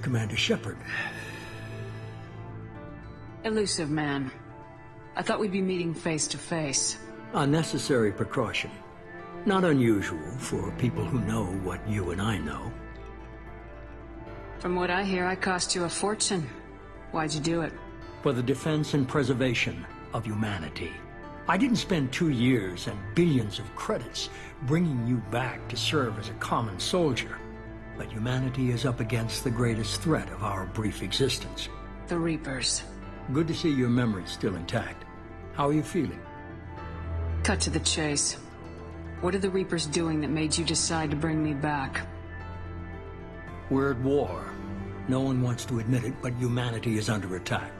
Commander Shepard. Illusive man. I thought we'd be meeting face to face. A necessary precaution. Not unusual for people who know what you and I know. From what I hear, I cost you a fortune. Why'd you do it? For the defense and preservation of humanity. I didn't spend 2 years and billions of credits bringing you back to serve as a common soldier. But humanity is up against the greatest threat of our brief existence. The Reapers. Good to see your memory's still intact. How are you feeling? Cut to the chase. What are the Reapers doing that made you decide to bring me back? We're at war. No one wants to admit it, but humanity is under attack.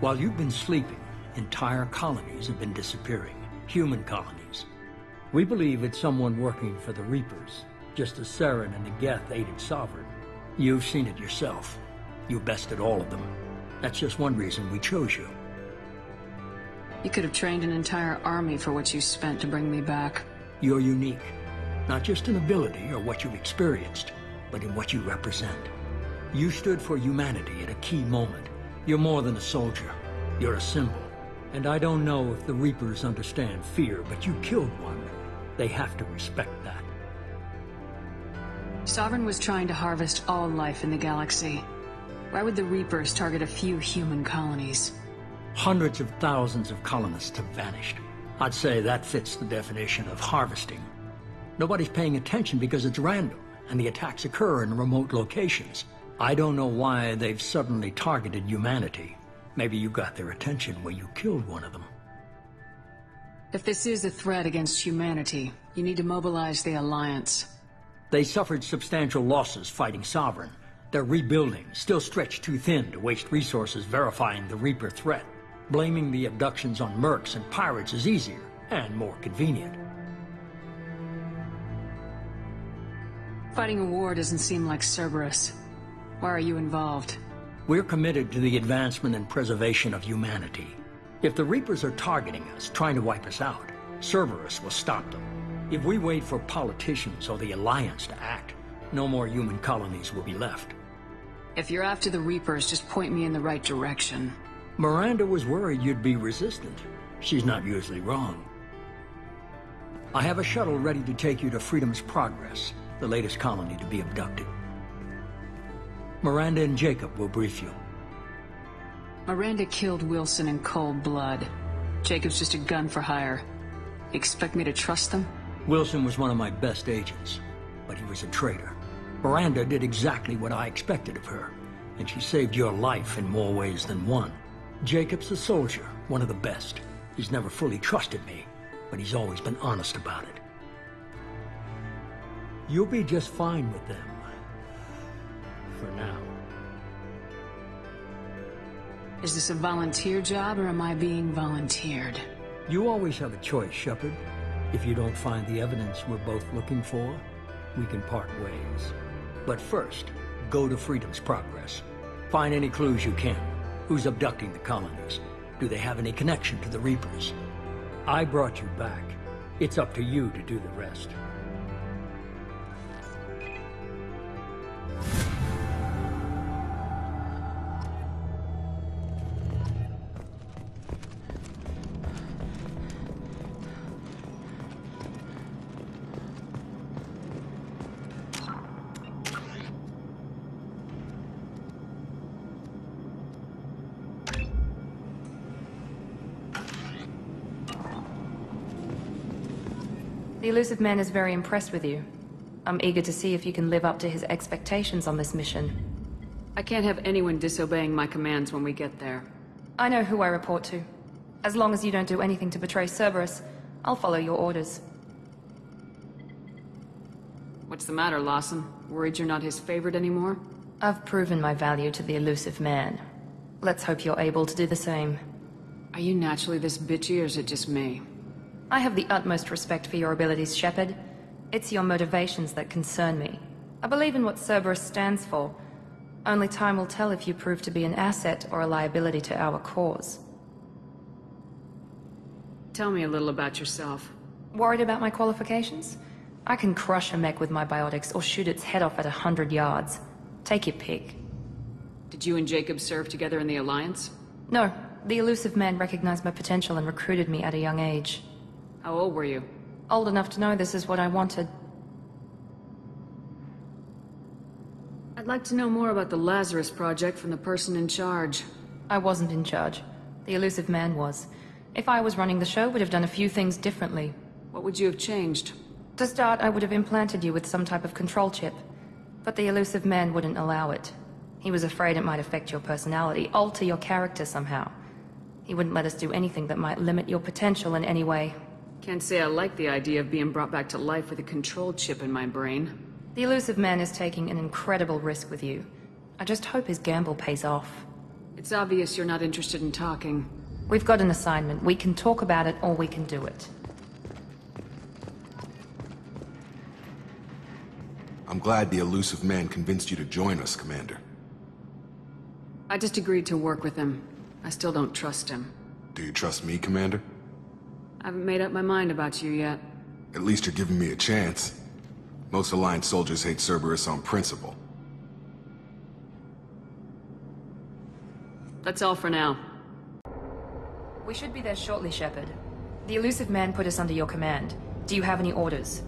While you've been sleeping, entire colonies have been disappearing. Human colonies. We believe it's someone working for the Reapers, just as Saren and the Geth aided Sovereign. You've seen it yourself. You bested all of them. That's just one reason we chose you. You could have trained an entire army for what you spent to bring me back. You're unique. Not just in ability or what you've experienced, but in what you represent. You stood for humanity at a key moment. You're more than a soldier. You're a symbol. And I don't know if the Reapers understand fear, but you killed one. They have to respect that. Sovereign was trying to harvest all life in the galaxy. Why would the Reapers target a few human colonies? Hundreds of thousands of colonists have vanished. I'd say that fits the definition of harvesting. Nobody's paying attention because it's random, and the attacks occur in remote locations. I don't know why they've suddenly targeted humanity. Maybe you got their attention when you killed one of them. If this is a threat against humanity, you need to mobilize the Alliance. They suffered substantial losses fighting Sovereign. They're rebuilding, still stretched too thin to waste resources verifying the Reaper threat. Blaming the abductions on mercs and pirates is easier and more convenient. Fighting a war doesn't seem like Cerberus. Why are you involved? We're committed to the advancement and preservation of humanity. If the Reapers are targeting us, trying to wipe us out, Cerberus will stop them. If we wait for politicians or the Alliance to act, no more human colonies will be left. If you're after the Reapers, just point me in the right direction. Miranda was worried you'd be resistant. She's not usually wrong. I have a shuttle ready to take you to Freedom's Progress, the latest colony to be abducted. Miranda and Jacob will brief you. Miranda killed Wilson in cold blood. Jacob's just a gun for hire. You expect me to trust them? Wilson was one of my best agents, but he was a traitor. Miranda did exactly what I expected of her, and she saved your life in more ways than one. Jacob's a soldier, one of the best. He's never fully trusted me, but he's always been honest about it. You'll be just fine with them. For now. Is this a volunteer job, or am I being volunteered? You always have a choice, Shepard. If you don't find the evidence we're both looking for, we can part ways. But first, go to Freedom's Progress. Find any clues you can. Who's abducting the colonies? Do they have any connection to the Reapers? I brought you back. It's up to you to do the rest. The Illusive Man is very impressed with you. I'm eager to see if you can live up to his expectations on this mission. I can't have anyone disobeying my commands when we get there. I know who I report to. As long as you don't do anything to betray Cerberus, I'll follow your orders. What's the matter, Lawson? Worried you're not his favorite anymore? I've proven my value to the Illusive Man. Let's hope you're able to do the same. Are you naturally this bitchy, or is it just me? I have the utmost respect for your abilities, Shepard. It's your motivations that concern me. I believe in what Cerberus stands for. Only time will tell if you prove to be an asset or a liability to our cause. Tell me a little about yourself. Worried about my qualifications? I can crush a mech with my biotics or shoot its head off at 100 yards. Take your pick. Did you and Jacob serve together in the Alliance? No, the elusive man recognized my potential and recruited me at a young age. How old were you? Old enough to know this is what I wanted. I'd like to know more about the Lazarus Project from the person in charge. I wasn't in charge. The elusive man was. If I was running the show, would have done a few things differently. What would you have changed? To start, I would have implanted you with some type of control chip. But the elusive man wouldn't allow it. He was afraid it might affect your personality, alter your character somehow. He wouldn't let us do anything that might limit your potential in any way. Can't say I like the idea of being brought back to life with a control chip in my brain. The elusive man is taking an incredible risk with you. I just hope his gamble pays off. It's obvious you're not interested in talking. We've got an assignment. We can talk about it, or we can do it. I'm glad the elusive man convinced you to join us, Commander. I just agreed to work with him. I still don't trust him. Do you trust me, Commander? I haven't made up my mind about you yet. At least you're giving me a chance. Most Alliance soldiers hate Cerberus on principle. That's all for now. We should be there shortly, Shepard. The elusive man put us under your command. Do you have any orders?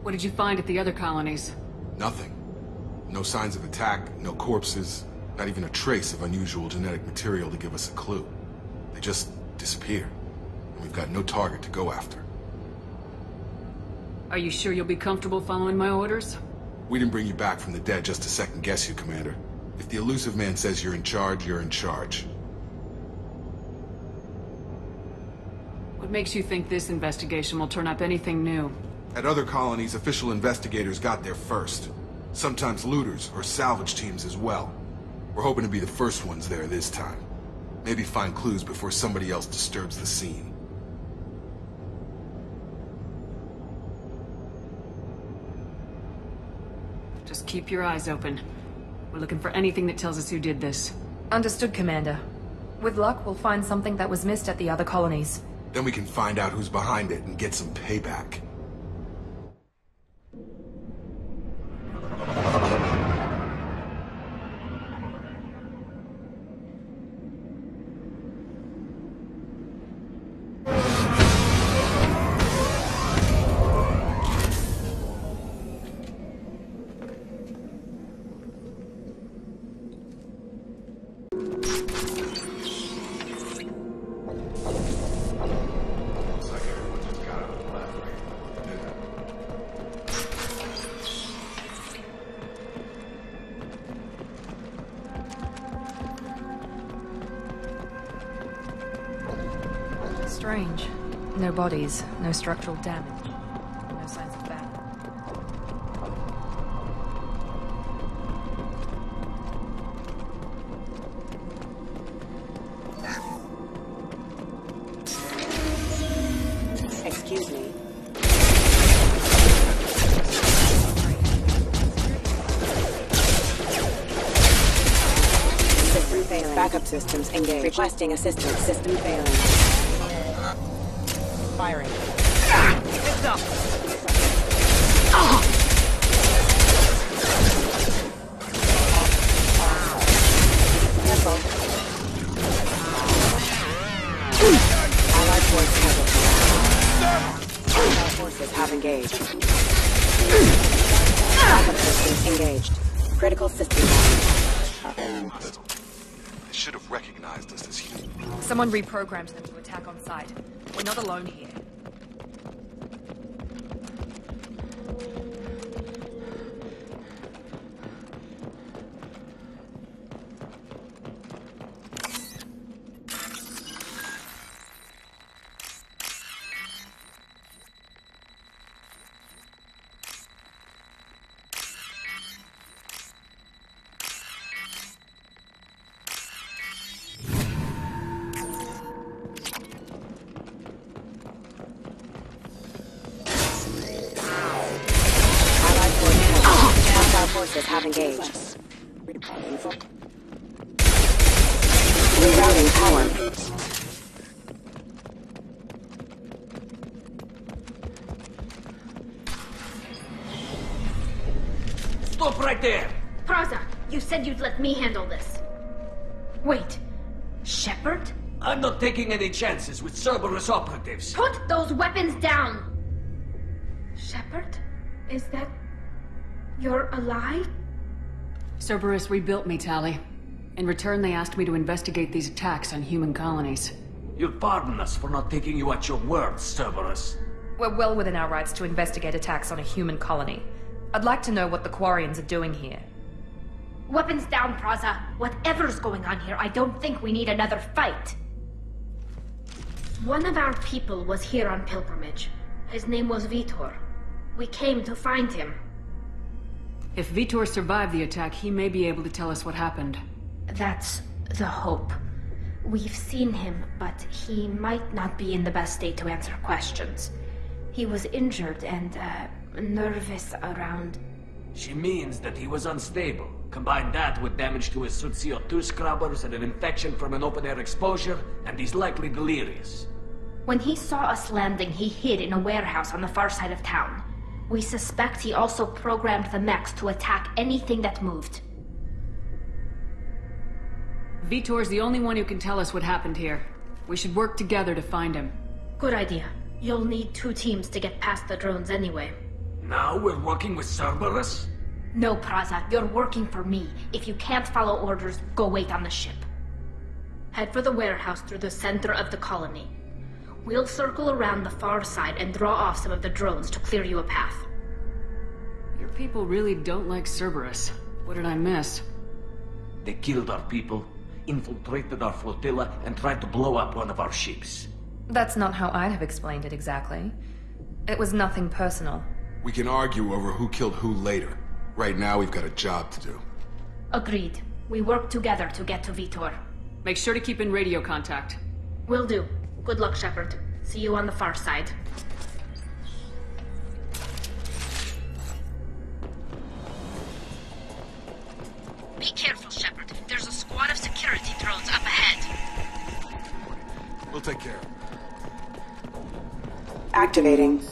What did you find at the other colonies? Nothing. No signs of attack, no corpses, not even a trace of unusual genetic material to give us a clue. They just disappear, and we've got no target to go after. Are you sure you'll be comfortable following my orders? We didn't bring you back from the dead just to second guess you, Commander. If the elusive man says you're in charge, you're in charge. What makes you think this investigation will turn up anything new? At other colonies, official investigators got there first. Sometimes looters or salvage teams as well. We're hoping to be the first ones there this time. Maybe find clues before somebody else disturbs the scene. Just keep your eyes open. We're looking for anything that tells us who did this. Understood, Commander. With luck, we'll find something that was missed at the other colonies. Then we can find out who's behind it and get some payback. Strange. No bodies, no structural damage, no signs of battle. Excuse me. System failing. Backup systems engaged. Requesting assistance. System failing. Firing. It's up. Careful. Allied forces have engaged. Backup systems engaged. Critical system down. They should have recognized us as human. Someone reprogrammed them to attack on sight. We're not alone here. Forces have engaged. Rerouting power. Stop right there! Brother, You said you'd let me handle this. Wait. Shepard? I'm not taking any chances with Cerberus operatives. Put those weapons down! Shepard? Is that... you're alive? Cerberus rebuilt me, Tali. In return, they asked me to investigate these attacks on human colonies. You'll pardon us for not taking you at your word, Cerberus. We're well within our rights to investigate attacks on a human colony. I'd like to know what the Quarians are doing here. Weapons down, Praza. Whatever's going on here, I don't think we need another fight. One of our people was here on pilgrimage. His name was Vitor. We came to find him. If Vitor survived the attack, he may be able to tell us what happened. That's the hope. We've seen him, but he might not be in the best state to answer questions. He was injured and, nervous around... She means that he was unstable. Combine that with damage to his suit CO2 scrubbers and an infection from an open-air exposure, and he's likely delirious. When he saw us landing, he hid in a warehouse on the far side of town. We suspect he also programmed the mechs to attack anything that moved. Vitor's the only one who can tell us what happened here. We should work together to find him. Good idea. You'll need 2 teams to get past the drones anyway. Now we're working with Cerberus? No, Praza, you're working for me. If you can't follow orders, go wait on the ship. Head for the warehouse through the center of the colony. We'll circle around the far side and draw off some of the drones to clear you a path. Your people really don't like Cerberus. What did I miss? They killed our people, infiltrated our flotilla, and tried to blow up one of our ships. That's not how I'd have explained it exactly. It was nothing personal. We can argue over who killed who later. Right now, we've got a job to do. Agreed. We work together to get to Vitor. Make sure to keep in radio contact. Will do. Good luck, Shepard. See you on the far side. Be careful, Shepard. There's a squad of security drones up ahead. We'll take care of it. Activating.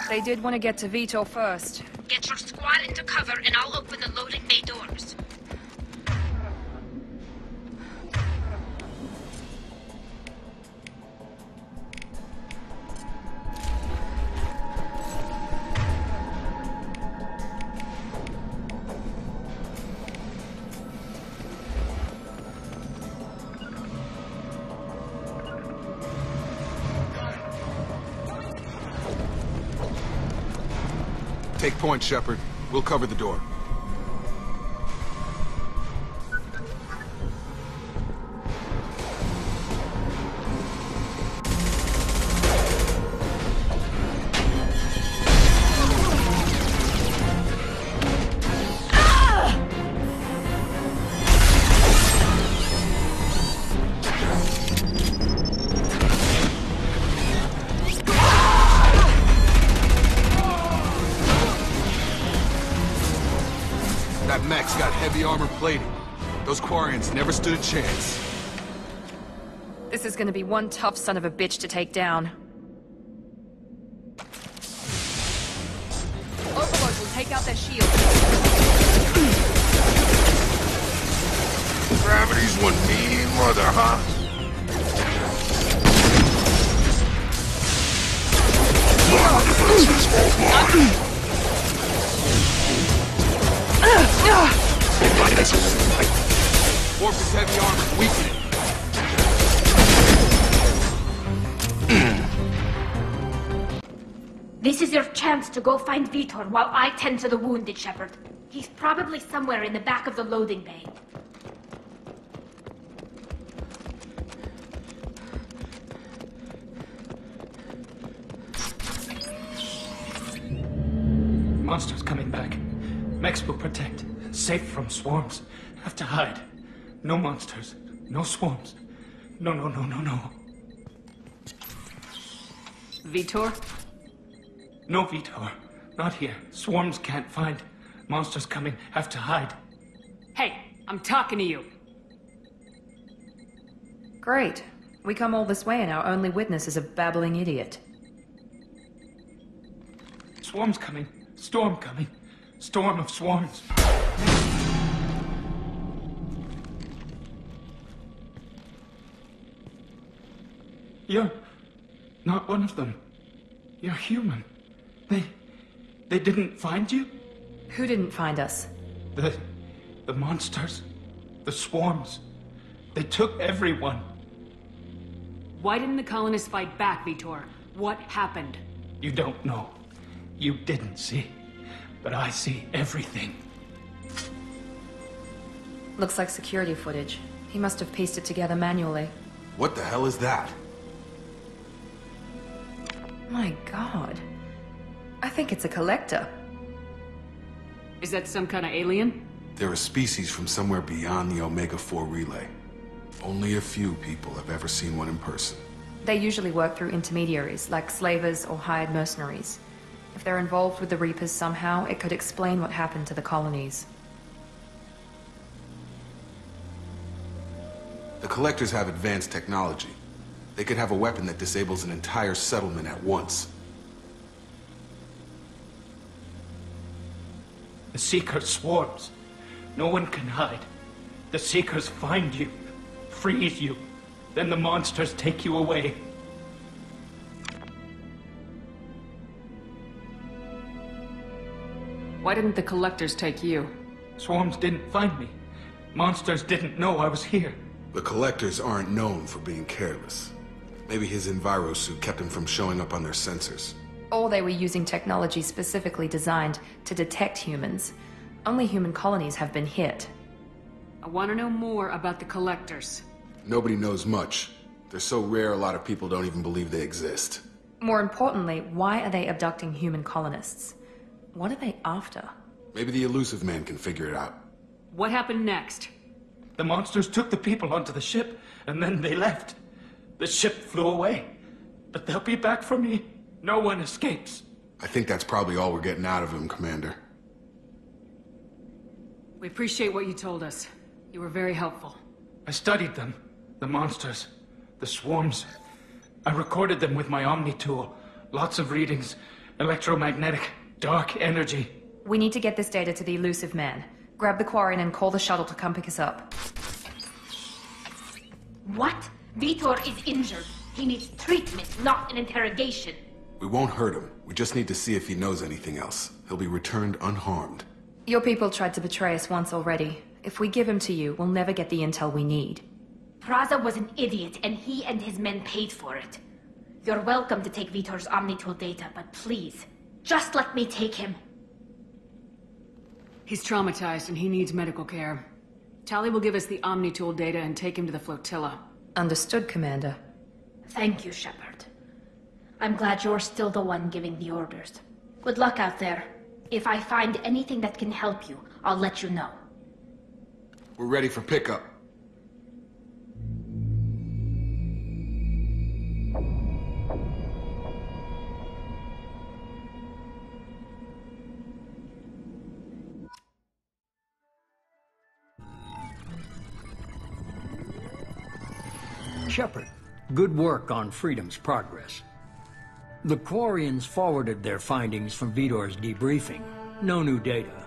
They did want to get to Vitor first. Get your squad into cover and I'll open the loading bay doors. Take point, Shepard. We'll cover the door. That mech's got heavy armor plating. Those Quarians never stood a chance. This is gonna be one tough son of a bitch to take down. Overlord will take out their shield. Gravity's one mean mother, huh? Orphan's heavy armor's weakening. This is your chance to go find Vitor while I tend to the wounded, Shepard. He's probably somewhere in the back of the loading bay. Monsters coming back. Mechs will protect. Safe from swarms. Have to hide. No monsters. No swarms. No. Vitor? No Vitor. Not here. Swarms can't find. Monsters coming. Have to hide. Hey, I'm talking to you. Great. We come all this way and our only witness is a babbling idiot. Swarms coming. Storm coming. Storm of swarms. You're not one of them. You're human. They didn't find you? Who didn't find us? The monsters. The swarms. They took everyone. Why didn't the colonists fight back, Vitor? What happened? You don't know. You didn't see. But I see everything. Looks like security footage. He must have pieced it together manually. What the hell is that? My god. I think it's a collector. Is that some kind of alien? They're a species from somewhere beyond the Omega-4 relay. Only a few people have ever seen one in person. They usually work through intermediaries, like slavers or hired mercenaries. If they're involved with the Reapers somehow, it could explain what happened to the colonies. The Collectors have advanced technology. They could have a weapon that disables an entire settlement at once. The Seeker swarms. No one can hide. The Seekers find you, freeze you, then the monsters take you away. Why didn't the collectors take you? Swarms didn't find me. Monsters didn't know I was here. The Collectors aren't known for being careless. Maybe his enviro suit kept him from showing up on their sensors. Or they were using technology specifically designed to detect humans. Only human colonies have been hit. I want to know more about the collectors. Nobody knows much. They're so rare a lot of people don't even believe they exist. More importantly, why are they abducting human colonists? What are they after? Maybe the Illusive Man can figure it out. What happened next? The monsters took the people onto the ship, and then they left. The ship flew away. But they'll be back for me. No one escapes. I think that's probably all we're getting out of him, Commander. We appreciate what you told us. You were very helpful. I studied them. The monsters. The swarms. I recorded them with my Omni tool. Lots of readings. Electromagnetic. Dark energy. We need to get this data to the Illusive Man. Grab the Quarian and call the shuttle to come pick us up. What? Vitor is injured. He needs treatment, not an interrogation. We won't hurt him. We just need to see if he knows anything else. He'll be returned unharmed. Your people tried to betray us once already. If we give him to you, we'll never get the intel we need. Praza was an idiot, and he and his men paid for it. You're welcome to take Vitor's Omnitool data, but please, just let me take him. He's traumatized and he needs medical care. Tali will give us the Omnitool data and take him to the flotilla. Understood, Commander. Thank you, Shepard. I'm glad you're still the one giving the orders. Good luck out there. If I find anything that can help you, I'll let you know. We're ready for pickup. Shepard, good work on Freedom's progress. The Quarians forwarded their findings from Vidor's debriefing. No new data,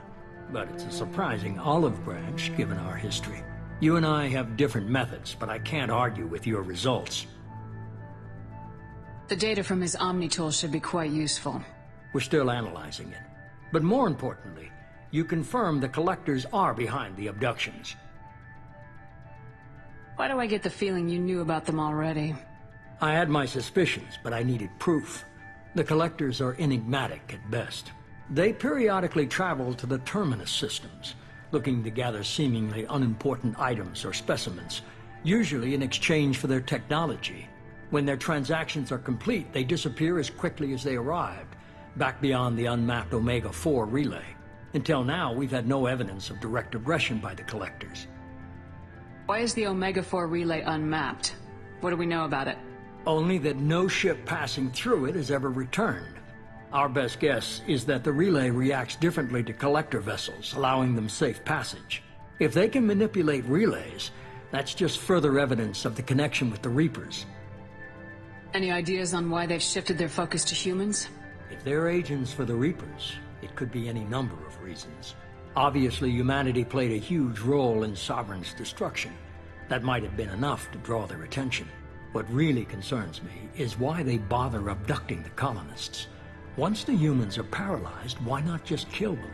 but it's a surprising olive branch given our history. You and I have different methods, but I can't argue with your results. The data from his Omni tool should be quite useful. We're still analyzing it. But more importantly, you confirm the Collectors are behind the abductions. Why do I get the feeling you knew about them already? I had my suspicions, but I needed proof. The Collectors are enigmatic at best. They periodically travel to the Terminus systems, looking to gather seemingly unimportant items or specimens, usually in exchange for their technology. When their transactions are complete, they disappear as quickly as they arrived, back beyond the unmapped Omega-4 relay. Until now, we've had no evidence of direct aggression by the Collectors. Why is the Omega-4 relay unmapped? What do we know about it? Only that no ship passing through it has ever returned. Our best guess is that the relay reacts differently to Collector vessels, allowing them safe passage. If they can manipulate relays, that's just further evidence of the connection with the Reapers. Any ideas on why they've shifted their focus to humans? If they're agents for the Reapers, it could be any number of reasons. Obviously, humanity played a huge role in Sovereign's destruction. That might have been enough to draw their attention. What really concerns me is why they bother abducting the colonists. Once the humans are paralyzed, why not just kill them?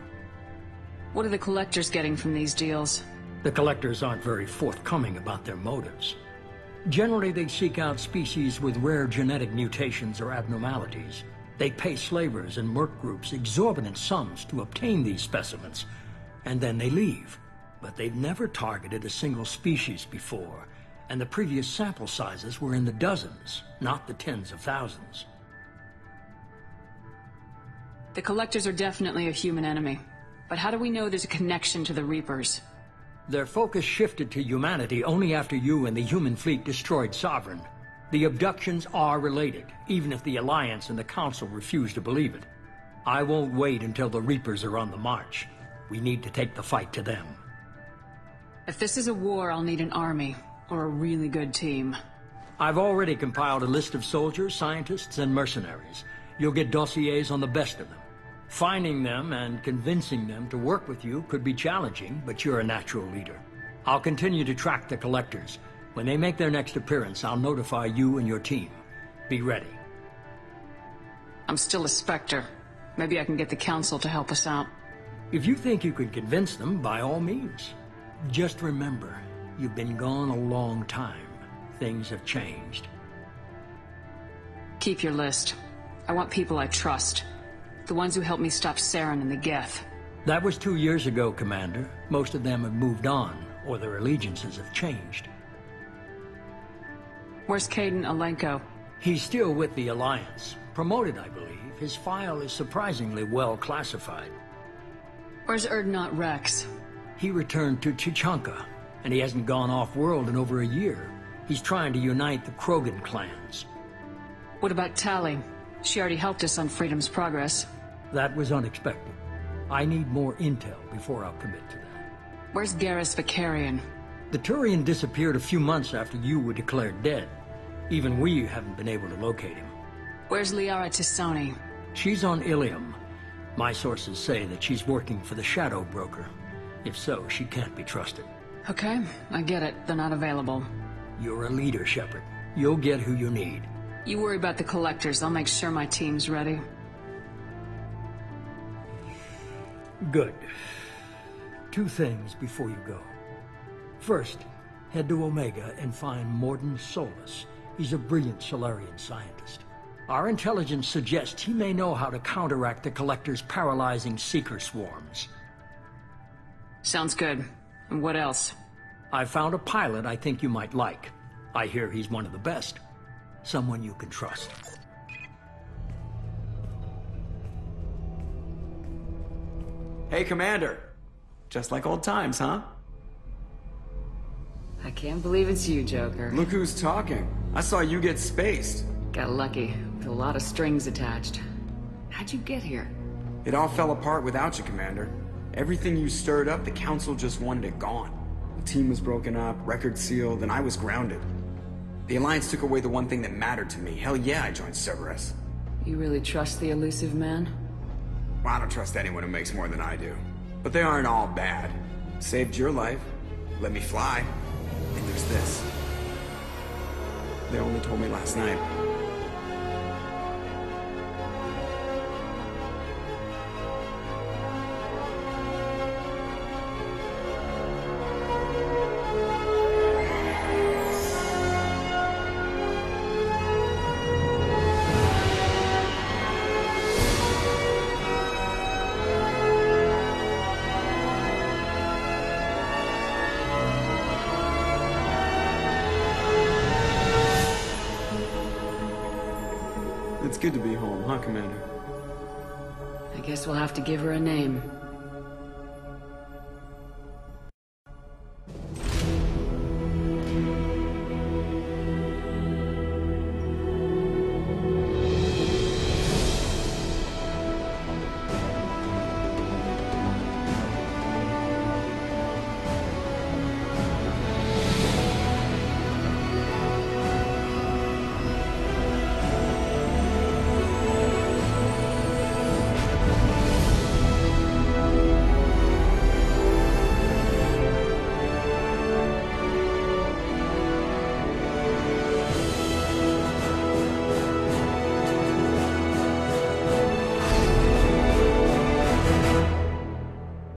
What are the Collectors getting from these deals? The Collectors aren't very forthcoming about their motives. Generally, they seek out species with rare genetic mutations or abnormalities. They pay slavers and merc groups exorbitant sums to obtain these specimens, and then they leave. But they've never targeted a single species before, and the previous sample sizes were in the dozens, not the tens of thousands. The Collectors are definitely a human enemy, but how do we know there's a connection to the Reapers? Their focus shifted to humanity only after you and the human fleet destroyed Sovereign. The abductions are related, even if the Alliance and the Council refuse to believe it. I won't wait until the Reapers are on the march. We need to take the fight to them. If this is a war, I'll need an army, or a really good team. I've already compiled a list of soldiers, scientists, and mercenaries. You'll get dossiers on the best of them. Finding them and convincing them to work with you could be challenging, but you're a natural leader. I'll continue to track the Collectors. When they make their next appearance, I'll notify you and your team. Be ready. I'm still a Spectre. Maybe I can get the Council to help us out. If you think you can convince them, by all means. Just remember, you've been gone a long time. Things have changed. Keep your list. I want people I trust. The ones who helped me stop Saren and the Geth. That was 2 years ago, Commander. Most of them have moved on, or their allegiances have changed. Where's Kaiden Alenko? He's still with the Alliance. Promoted, I believe. His file is surprisingly well classified. Where's Urdnot Rex? He returned to Chichanka, and he hasn't gone off-world in over a year. He's trying to unite the Krogan clans. What about Tali? She already helped us on Freedom's progress. That was unexpected. I need more intel before I'll commit to that. Where's Garrus Vicarian? The Turian disappeared a few months after you were declared dead. Even we haven't been able to locate him. Where's Liara Tisoni? She's on Ilium. My sources say that she's working for the Shadow Broker. If so, she can't be trusted. Okay, I get it. They're not available. You're a leader, Shepard. You'll get who you need. You worry about the Collectors. I'll make sure my team's ready. Good. 2 things before you go. First, head to Omega and find Morden Solus. He's a brilliant Solarian scientist. Our intelligence suggests he may know how to counteract the Collector's paralyzing Seeker swarms. Sounds good. And what else? I found a pilot I think you might like. I hear he's one of the best. Someone you can trust. Hey, Commander. Just like old times, huh? I can't believe it's you, Joker. Look who's talking. I saw you get spaced. Got lucky, with a lot of strings attached. How'd you get here? It all fell apart without you, Commander. Everything you stirred up, the Council just wanted it gone. The team was broken up, record sealed, and I was grounded. The Alliance took away the one thing that mattered to me. Hell yeah, I joined Cerberus. You really trust the illusive man? Well, I don't trust anyone who makes more than I do. But they aren't all bad. Saved your life. Let me fly. And there's this. They only told me last night. It's good to be home, huh, Commander? I guess we'll have to give her a name.